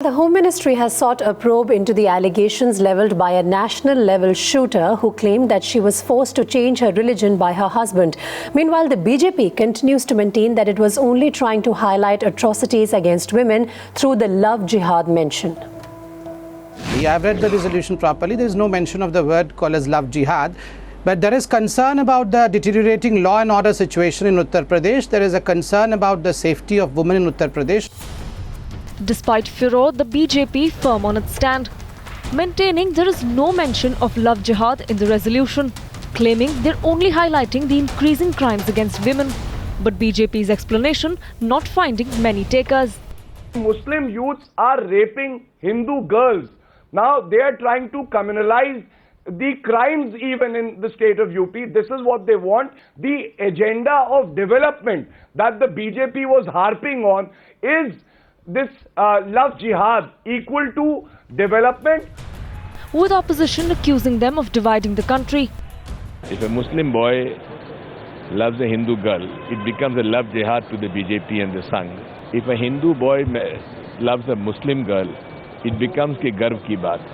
The Home Ministry has sought a probe into the allegations levelled by a national-level shooter who claimed that she was forced to change her religion by her husband. Meanwhile, the BJP continues to maintain that it was only trying to highlight atrocities against women through the love jihad mention. I have read the resolution properly. There is no mention of the word called as love jihad. But there is concern about the deteriorating law and order situation in Uttar Pradesh. There is a concern about the safety of women in Uttar Pradesh. Despite furor, the BJP firm on its stand, maintaining there is no mention of love jihad in the resolution, claiming they're only highlighting the increasing crimes against women. But BJP's explanation not finding many takers. Muslim youths are raping Hindu girls. Now they are trying to criminalize the crimes even in the state of UP. This is what they want. The agenda of development that the BJP was harping on is this love jihad equal to development. With opposition accusing them of dividing the country. If a Muslim boy loves a Hindu girl, it becomes a love jihad to the BJP and the Sangh. If a Hindu boy loves a Muslim girl, it becomes ke garv ki baat.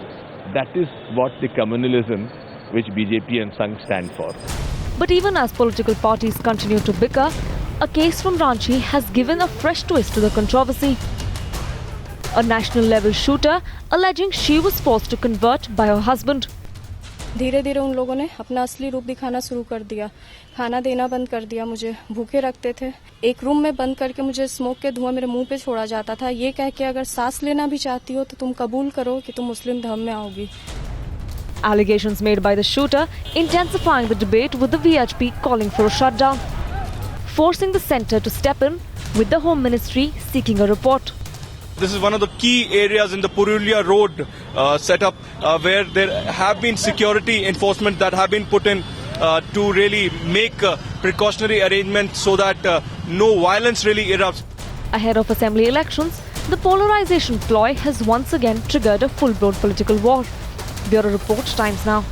That is what the communalism which BJP and Sangh stand for. But even as political parties continue to bicker, a case from Ranchi has given a fresh twist to the controversy. A national-level shooter alleging she was forced to convert by her husband. धीरे धीरे उन लोगों ने अपना असली रूप दिखाना शुरू कर दिया, खाना देना बंद कर दिया, मुझे भूखे रखते थे, एक रूम में बंद करके मुझे स्मोक के धुआं मेरे मुंह पे छोड़ा जाता था, ये कह के अगर सांस लेना भी चाहती हो तो तुम कबूल करो कि तुम मुस्लिम धर्म में आओगी. Allegations made by the shooter intensifying the debate with the VHP calling for a shutdown, forcing the centre to step in with the Home Ministry seeking a report. This is one of the key areas in the Purulia road setup where there have been security enforcement that have been put in to really make precautionary arrangements so that no violence really erupts. Ahead of assembly elections, the polarization ploy has once again triggered a full-blown political war. Bureau Report, Times Now.